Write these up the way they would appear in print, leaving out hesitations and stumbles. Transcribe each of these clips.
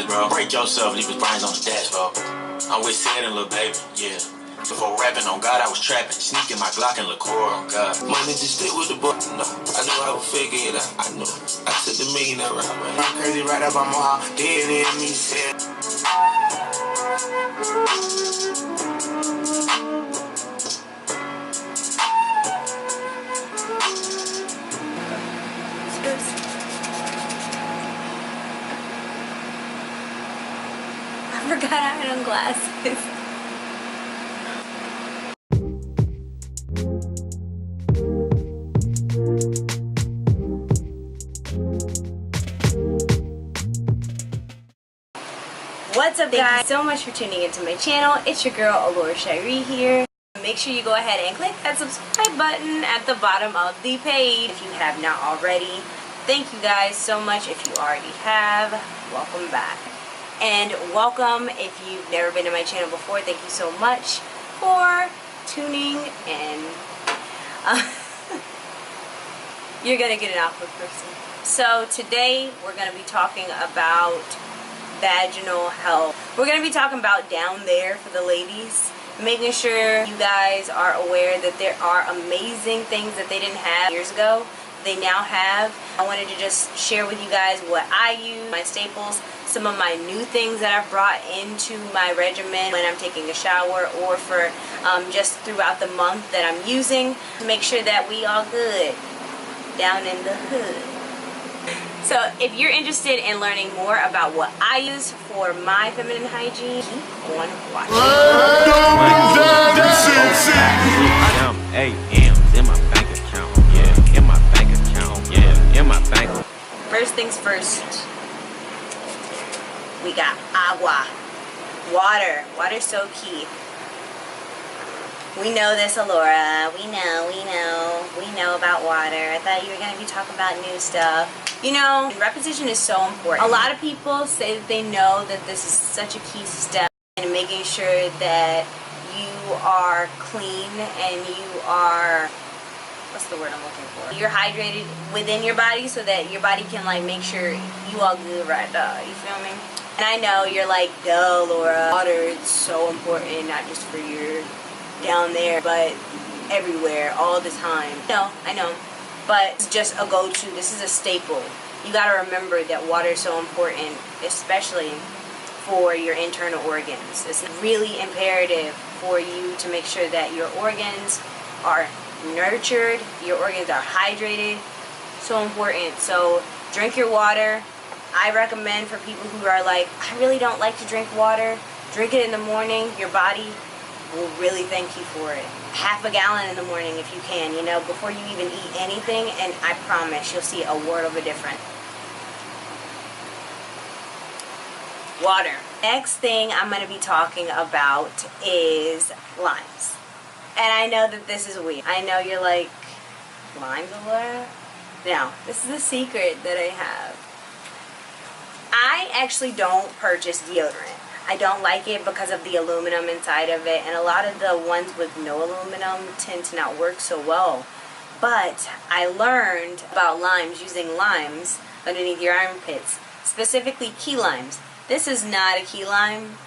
fast, bro. Break yourself, leave his brains on the dashboard. I'm with Sid and Lil Baby, yeah. Before rapping on God, I was trapping. Sneaking my Glock and liqueur on God. Money just stick with the book. No, I knew I would figure it out. I knew. I took the millionaire route, man. I'm crazy right up on my heart. Dead in me, said. I forgot I had on glasses. What's up, guys? Thank you so much for tuning into my channel. It's your girl, Cherish here. Make sure you go ahead and click that subscribe button at the bottom of the page if you have not already. Thank you guys so much. If you already have, welcome back. And welcome if you've never been to my channel before. Thank you so much for tuning in. You're gonna get an awkward person. So today we're gonna be talking about vaginal health. We're gonna be talking about down there for the ladies, making sure you guys are aware that there are amazing things that they didn't have years ago. They now have. I wanted to just share with you guys what I use, my staples, some of my new things that I've brought into my regimen when I'm taking a shower or for just throughout the month that I'm using to make sure that we all good down in the hood. So if you're interested in learning more about what I use for my feminine hygiene, keep on watching. First things first, we got agua, water. Water's so key. We know this, Alora. We know about water. I thought you were going to be talking about new stuff. You know, repetition is so important. A lot of people say that they know that this is such a key step in making sure that you are clean and you are, what's the word I'm looking for? You're hydrated within your body so that your body can like make sure you all good right now. You feel me? And I know you're like, duh, Laura. Water is so important, not just for your down there, but everywhere, all the time. No, I know. But it's just a go-to. This is a staple. You gotta remember that water is so important, especially for your internal organs. It's really imperative for you to make sure that your organs are nurtured, your organs are hydrated. So important. So drink your water. I recommend for people who are like, I really don't like to drink water, drink it in the morning. Your body will really thank you for it. Half a gallon in the morning if you can, you know, before you even eat anything, and I promise you'll see a world of a difference. Water. Next thing I'm going to be talking about is limes. And I know that this is weird. I know you're like, limes, Laura? Now, this is a secret that I have. I actually don't purchase deodorant. I don't like it because of the aluminum inside of it, and a lot of the ones with no aluminum tend to not work so well. But I learned about limes, using limes underneath your armpits, specifically key limes. This is not a key lime,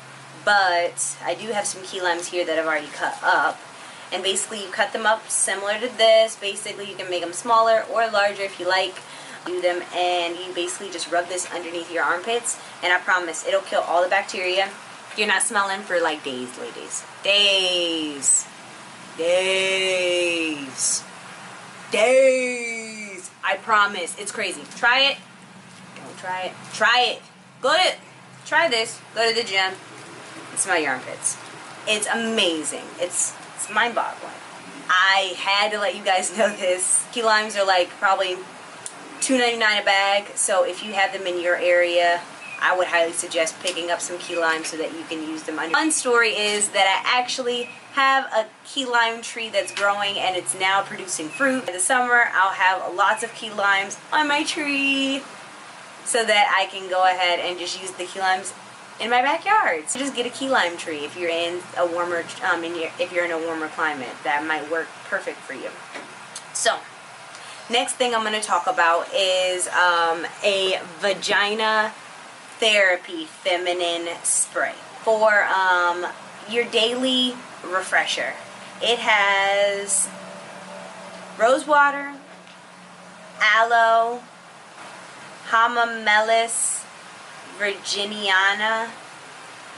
but I do have some key limes here that I've already cut up. And basically you cut them up similar to this. Basically you can make them smaller or larger if you like. Do them, and you basically just rub this underneath your armpits, and I promise it'll kill all the bacteria. You're not smelling for like days, ladies. Days. I promise. It's crazy. Try it. Don't try it. Try it. Try this. Go to the gym and smell your armpits. It's amazing. It's mind-boggling. I had to let you guys know this. Key limes are like probably $2.99 a bag, so if you have them in your area, I would highly suggest picking up some key limes so that you can use them. One story is that I actually have a key lime tree that's growing and it's now producing fruit. In the summer, I'll have lots of key limes on my tree so that I can go ahead and just use the key limes in my backyard. So just get a key lime tree if you're in a warmer, if you're in a warmer climate. That might work perfect for you. So, next thing I'm going to talk about is a vagina therapy feminine spray for your daily refresher. It has rose water, aloe, Hamamelis virginiana,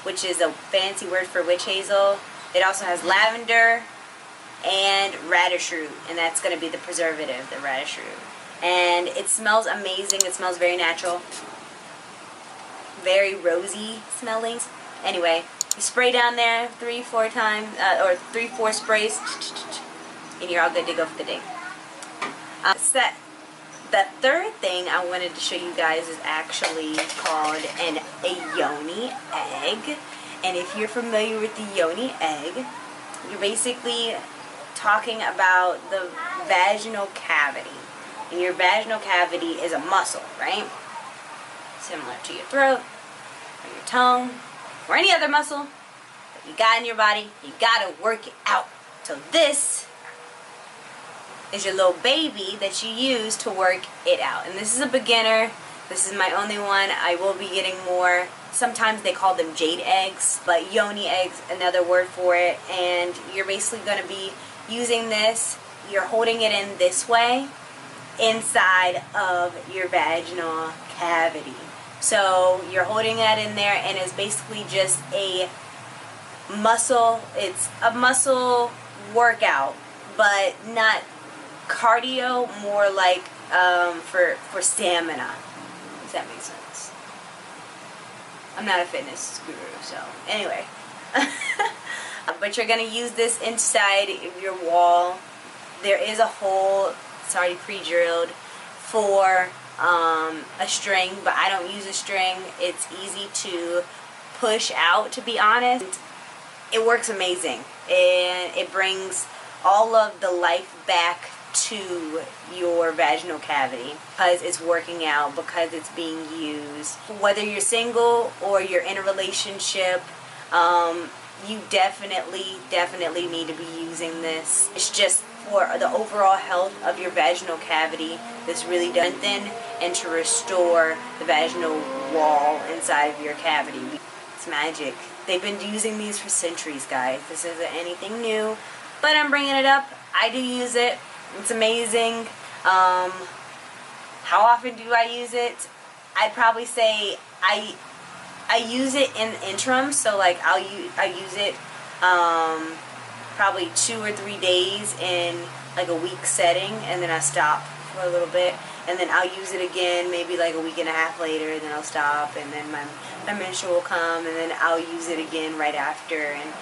which is a fancy word for witch hazel. It also has lavender and radish root, and that's going to be the preservative, the radish root. And it smells amazing. It smells very natural, very rosy smelling. Anyway, you spray down there 3-4 times, or 3-4 sprays, and you're all good to go for the day. The third thing I wanted to show you guys is actually called a Yoni egg. And if you're familiar with the Yoni egg, you're basically talking about the vaginal cavity. And your vaginal cavity is a muscle, right? Similar to your throat, or your tongue, or any other muscle that you got in your body. You gotta work it out. So this is your little baby that you use to work it out. And this is a beginner. This is my only one. I will be getting more. Sometimes they call them jade eggs, but Yoni eggs, another word for it. And you're basically going to be using this. You're holding it in this way inside of your vaginal cavity. So you're holding that in there, and it's basically just a muscle. It's a muscle workout, but not cardio, more like for stamina. Does that make sense? I'm not a fitness guru, so anyway. But you're going to use this inside of your wall. There is a hole, it's already pre-drilled, for a string, but I don't use a string. It's easy to push out, to be honest. It works amazing, and it brings all of the life back to your vaginal cavity because it's working out, because it's being used. Whether you're single or you're in a relationship, you definitely need to be using this. It's just for the overall health of your vaginal cavity. This really does strengthen and to restore the vaginal wall inside of your cavity. It's magic. They've been using these for centuries, guys. This isn't anything new, but I'm bringing it up. I do use it. It's amazing. How often do I use it? I'd probably say I use it in interim. So like I use it probably 2 or 3 days in like a week setting, and then I stop for a little bit, and then I'll use it again maybe like a week and a half later, and then I'll stop, and then my menstrual will come, and then I'll use it again right after, and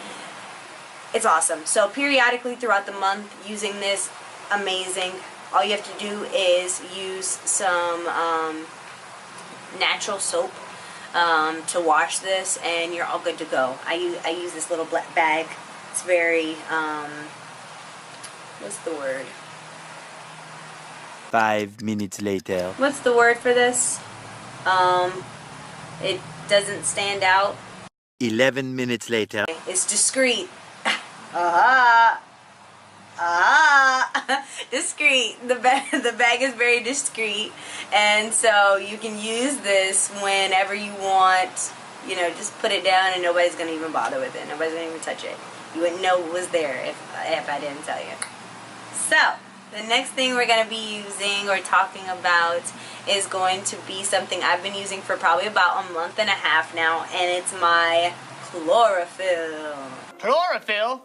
it's awesome. So periodically throughout the month, using this, amazing. All you have to do is use some natural soap to wash this, and you're all good to go. I use this little black bag. It's very what's the word? 5 minutes later. What's the word for this? It doesn't stand out. 11 minutes later. It's discreet. Discreet. The bag is very discreet, and so you can use this whenever you want. You know, just put it down, and nobody's gonna even bother with it. Nobody's gonna even touch it. You wouldn't know it was there if I didn't tell you. So the next thing we're gonna be using or talking about is going to be something I've been using for probably about a month and a half now, and it's my Chlorophyll. Chlorophyll?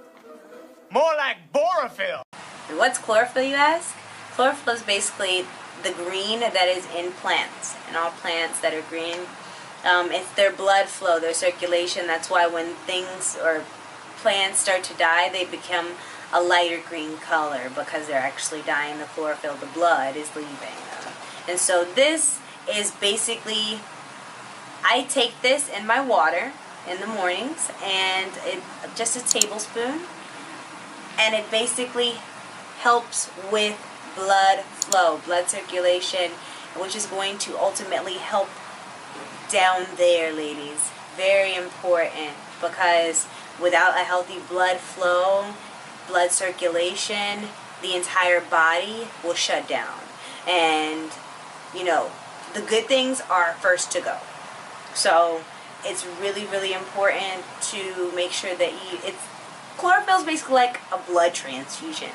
More like borophyll. And what's chlorophyll, you ask? Chlorophyll is basically the green that is in plants, and all plants that are green. It's their blood flow, their circulation. That's why when things or plants start to die, they become a lighter green color, because they're actually dying. The chlorophyll, the blood, is leaving them. And so this is basically, I take this in my water in the mornings, and it's just a tablespoon, and it basically helps with blood flow, blood circulation, which is going to ultimately help down there, ladies. Very important, because without a healthy blood flow, blood circulation, the entire body will shut down. And, you know, the good things are first to go. So it's really, really important to make sure that chlorophyll is basically like a blood transfusion,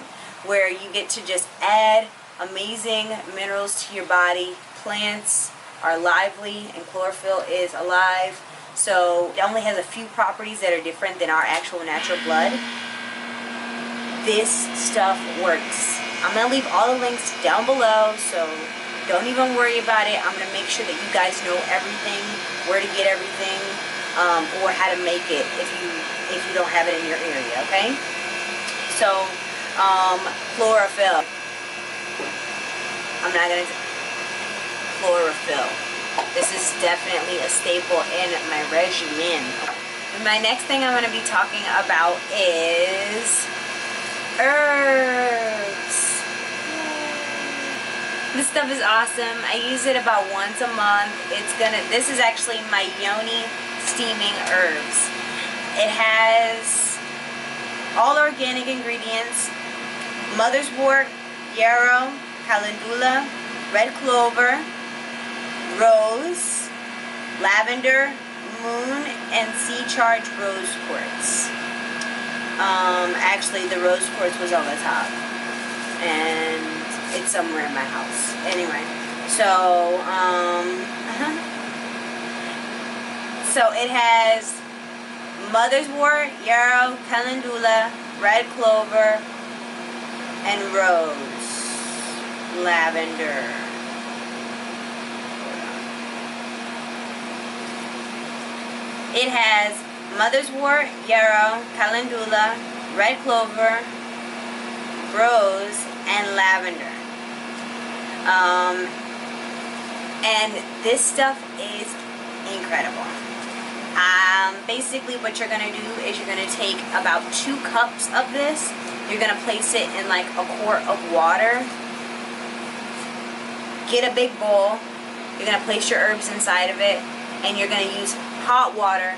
where you get to just add amazing minerals to your body. Plants are lively and chlorophyll is alive, so it only has a few properties that are different than our actual natural blood. This stuff works. I'm going to leave all the links down below, so don't even worry about it. I'm going to make sure that you guys know everything, where to get everything, or how to make it if you don't have it in your area, okay? So, chlorophyll. I'm not going to... Chlorophyll. This is definitely a staple in my regimen. And my next thing I'm going to be talking about is herbs. This stuff is awesome. I use it about once a month. This is actually my Yoni steaming herbs. It has all organic ingredients: mother's wort, yarrow, calendula, red clover, rose, lavender, moon, and sea charged rose quartz. Actually, the rose quartz was on the top, and it's somewhere in my house. Anyway, so so it has mother's wort, yarrow, calendula, red clover, and rose, lavender. It has mother's wort, yarrow, calendula, red clover, rose, and lavender. And this stuff is incredible. Basically what you're going to do is you're going to take about 2 cups of this. You're going to place it in like a quart of water. Get a big bowl. You're going to place your herbs inside of it, and you're going to use hot water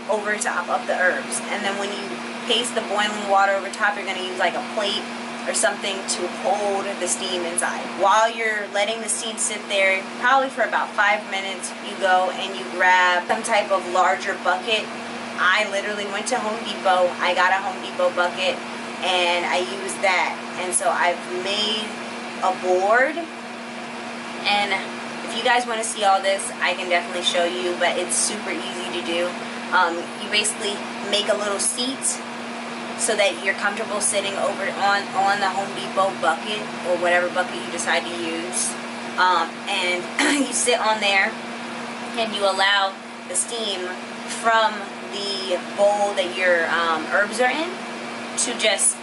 over top of the herbs. And then when you place the boiling water over top, you're going to use like a plate or something to hold the steam inside. While you're letting the steam sit there, probably for about 5 minutes, you go and you grab some type of larger bucket. I literally went to Home Depot. I got a Home Depot bucket and I used that. And so I've made a board, and if you guys want to see all this, I can definitely show you, but it's super easy to do. You basically make a little seat so that you're comfortable sitting over on the Home Depot bucket or whatever bucket you decide to use, and you sit on there and you allow the steam from the bowl that your herbs are in to just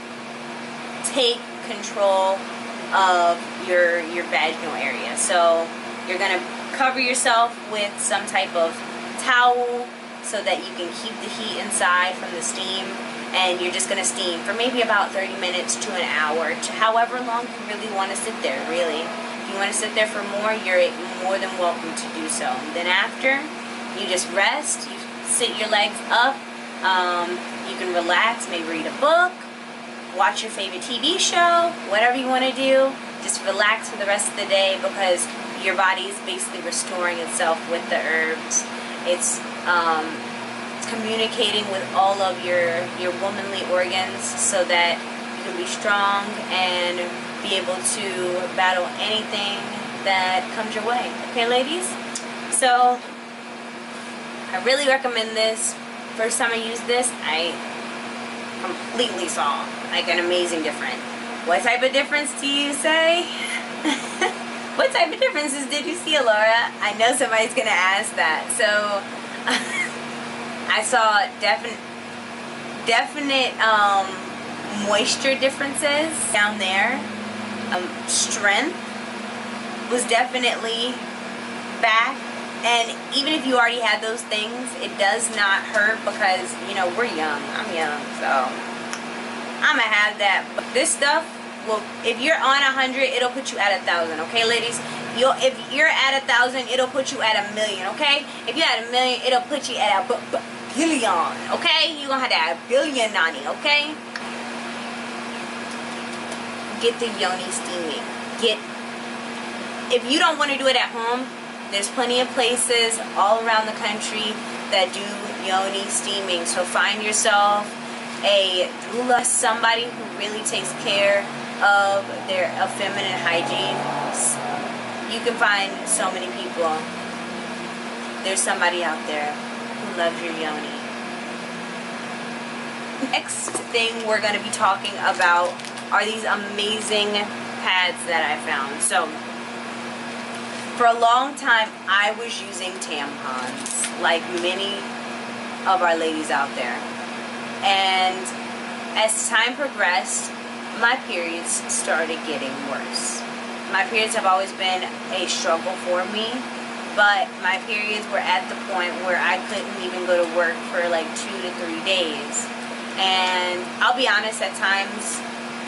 take control of your vaginal area. So you're gonna cover yourself with some type of towel so that you can keep the heat inside from the steam, and you're just gonna steam for maybe about 30 minutes to an hour, to however long you really want to sit there. Really, if you want to sit there for more, you're more than welcome to do so. Then after, you just rest. You sit your legs up. You can relax, maybe read a book, watch your favorite TV show, whatever you want to do. Just relax for the rest of the day, because your body is basically restoring itself with the herbs. It's communicating with all of your womanly organs so that you can be strong and be able to battle anything that comes your way. Okay, ladies? So I really recommend this. First time I used this, I completely saw like an amazing difference. What type of difference do you say? What type of differences did you see, Laura? I know somebody's gonna ask that. So I saw definite moisture differences down there. Strength was definitely back. And even if you already had those things, it does not hurt, because, you know, we're young. I'm young, so I'm gonna have that. But this stuff, well, if you're on 100, it'll put you at 1,000. Okay, ladies? If you're at 1,000, it'll put you at 1,000,000. Okay? If you're at 1,000,000, it'll put you at a billion. Okay? You're gonna have to add a billion, Nani. Okay? Get the Yoni steaming. If you don't want to do it at home, There's plenty of places all around the country that do yoni steaming. So find yourself a doula, somebody who really takes care of their feminine hygiene. You can find so many people. There's somebody out there who loves your yoni. Next thing we're going to be talking about are these amazing pads that I found. So, for a long time, I was using tampons, like many of our ladies out there. And as time progressed, my periods started getting worse. My periods have always been a struggle for me, but my periods were at the point where I couldn't even go to work for like 2 to 3 days. And I'll be honest, at times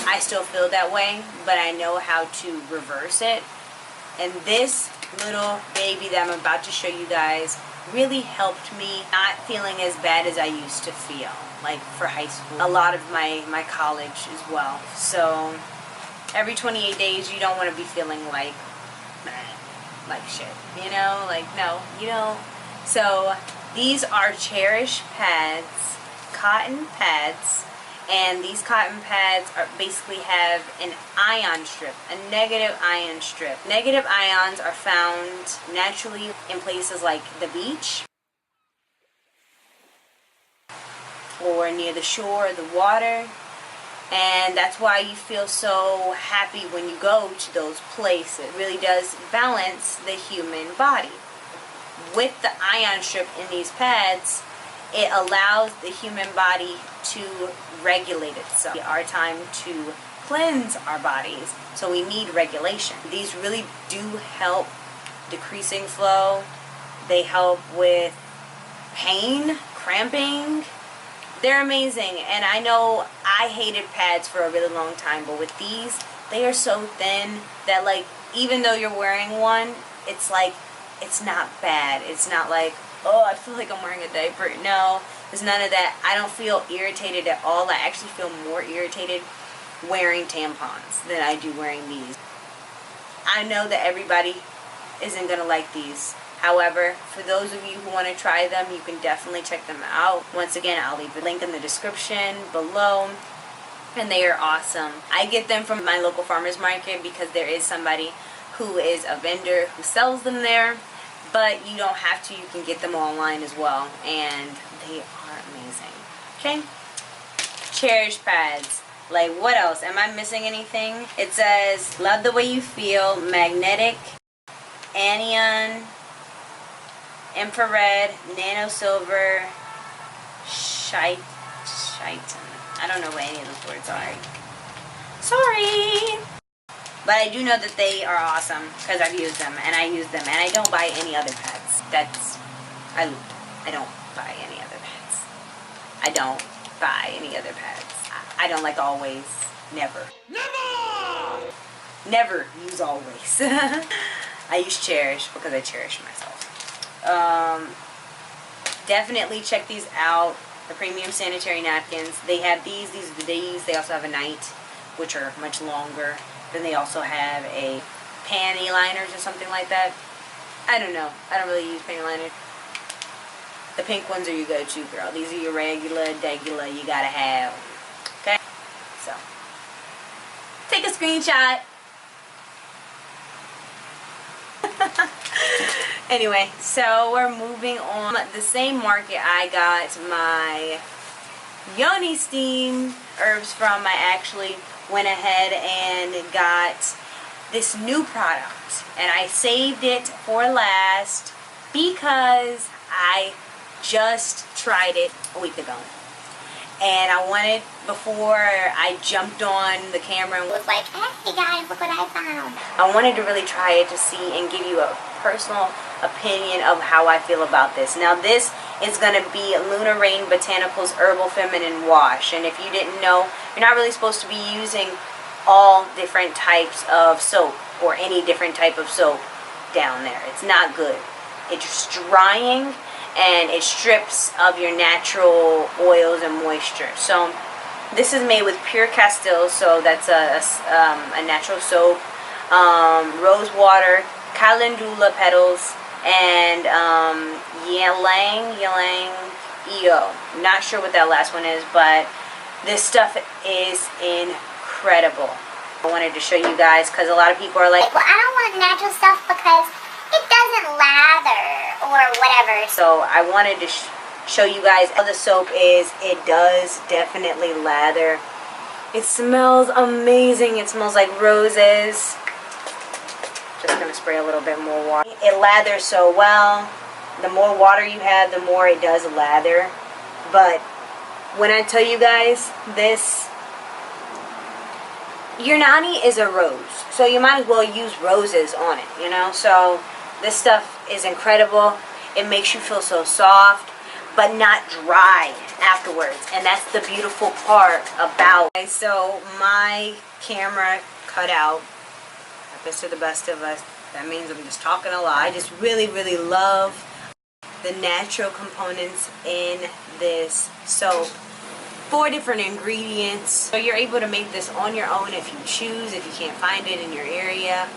I still feel that way, but I know how to reverse it. And this little baby that I'm about to show you guys really helped me not feeling as bad as I used to feel, like for high school, a lot of my college as well. So every 28 days you don't want to be feeling like shit, you know, like no, you don't. So these are Cherish pads, cotton pads, and these cotton pads are basically have an ion strip, a negative ion strip. Negative ions are found naturally in places like the beach or near the shore or the water, and that's why you feel so happy when you go to those places. It really does balance the human body. With the ion strip in these pads, it allows the human body to regulate itself. It's our time to cleanse our bodies, so we need regulation. These really do help decreasing flow. They help with pain, cramping. They're amazing, and I know I hated pads for a really long time, but with these, they are so thin that like even though you're wearing one, it's like it's not bad. It's not like, oh, I feel like I'm wearing a diaper. No, there's none of that. I don't feel irritated at all. I actually feel more irritated wearing tampons than I do wearing these. I know that everybody isn't going to like these. However, for those of you who want to try them, you can definitely check them out. Once again, I'll leave a link in the description below. And they are awesome. I get them from my local farmer's market because there is somebody who is a vendor who sells them there. But you don't have to. You can get them online as well. And they are amazing. Okay? Cherish pads. Like, what else? Am I missing anything? It says, love the way you feel. Magnetic. Anion. Infrared. Nano silver. Shite. I don't know what any of those words are. Sorry. But I do know that they are awesome because I've used them and I use them, and I don't buy any other pads. I don't buy any other pads. I don't buy any other pads. I don't like always. Never. Never use always. I use Cherish because I cherish myself. Definitely check these out. The premium sanitary napkins. They have these are the days. They also have a night, which are much longer. Then they also have a panty liners or something like that. I don't know. I don't really use panty liners. The pink ones are your go-to, girl. These are your regular, degula. You gotta have. Okay? So, take a screenshot. Anyway, so we're moving on. The same market I got my Yoni steam herbs from. I actually went ahead and got this new product, and I saved it for last because I just tried it a week ago, and I wanted, before I jumped on the camera and was like, hey guys, look what I found, I wanted to really try it to see and give you a personal opinion of how I feel about this. Now this is going to be Lunar Rain Botanicals Herbal Feminine Wash, and if you didn't know, you're not really supposed to be using all different types of soap or any different type of soap down there. It's not good. It's drying and it strips of your natural oils and moisture. So this is made with pure Castile, so that's a natural soap, rose water, calendula petals, and Ylang EO. Not sure what that last one is, but this stuff is incredible. I wanted to show you guys because a lot of people are like, well, I don't want natural stuff because it doesn't lather or whatever. So I wanted to show you guys how the soap is. It does definitely lather. It smells amazing. It smells like roses. Just gonna spray a little bit more water. It lathers so well. The more water you have, the more it does lather. But when I tell you guys this, your nani is a rose, so you might as well use roses on it, you know. So this stuff is incredible. It makes you feel so soft but not dry afterwards, and that's the beautiful part about it. So my camera cut out. Happens to the best of us. That means I'm just talking a lot. I just really love the natural components in this soap. 4 different ingredients. So you're able to make this on your own if you choose, if you can't find it in your area.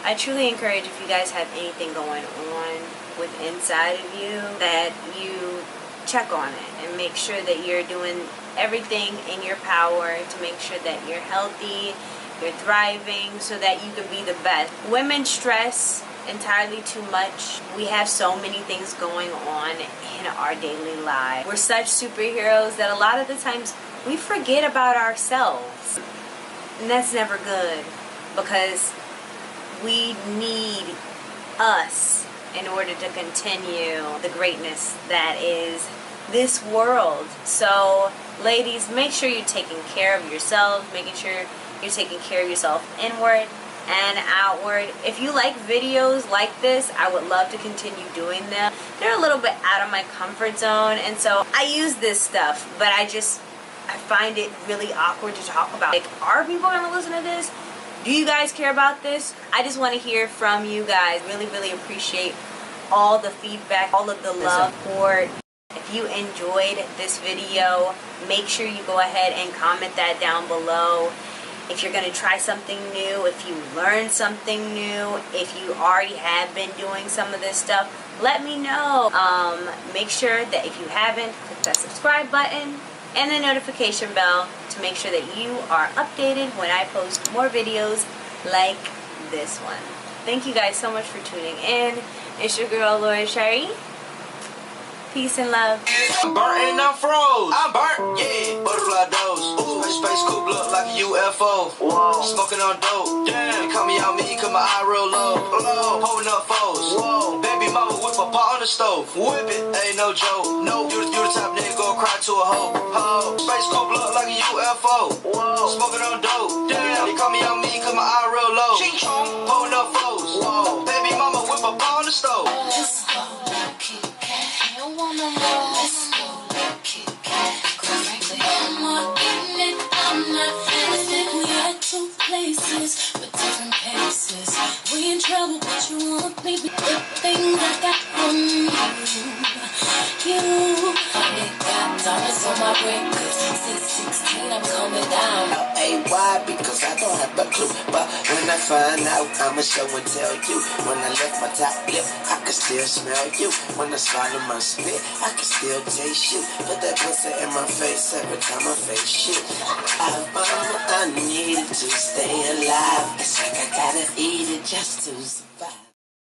I truly encourage, if you guys have anything going on with inside of you, that you check on it and make sure that you're doing everything in your power to make sure that you're healthy, you're thriving, so that you can be the best. Women stress entirely too much. We have so many things going on in our daily lives. We're such superheroes that a lot of the times we forget about ourselves. And that's never good, because we need us in order to continue the greatness that is this world. So ladies, make sure you're taking care of yourselves, making sure you're taking care of yourself inward and outward. If you like videos like this, I would love to continue doing them. They're a little bit out of my comfort zone, and so I use this stuff, but I find it really awkward to talk about. Like, are people gonna listen to this? Do you guys care about this? I just want to hear from you guys. Really appreciate all the feedback, all of the love, support. If you enjoyed this video, make sure you go ahead and comment that down below. If you're going to try something new, if you learned something new, if you already have been doing some of this stuff, let me know. Make sure that if you haven't, click that subscribe button and the notification bell to make sure that you are updated when I post more videos like this one. Thank you guys so much for tuning in. It's your girl, Cherish. Peace and love. I'm burnt and I'm froze. I'm burnt, yeah. Butterfly dose. Ooh, space coupe look like a UFO. Whoa. Smoking on dope. Damn. They call me out me cause my eye real low. Holding up foes. Whoa. Baby mama whip a pot on the stove. Whip it, ain't no joke. No, you the type nigga go cry to a hoe. Ho. Space coupe look like a UFO. Whoa. Smoking on dope. Damn. They call me out me cause my eye real low. Ching chong. Holding up foes. Whoa. Baby mama whip a pot on the stove. Let's go, don't want no more. Let's go, Kit Kat. Cause frankly, I'm not in it, I'm not feeling it. We at 2 places with different paces. We in trouble, but you want me with the things I got from you. I got diamonds on my breakers. 616, I'm coming down. Why? Because I don't have a clue. But when I find out, I'ma show and tell you. When I left my top lip, I can still smell you. When I swallow my spit, I can still taste you. Put that pussy in my face every time I face you. I needed to stay alive. It's like I gotta eat it just to survive.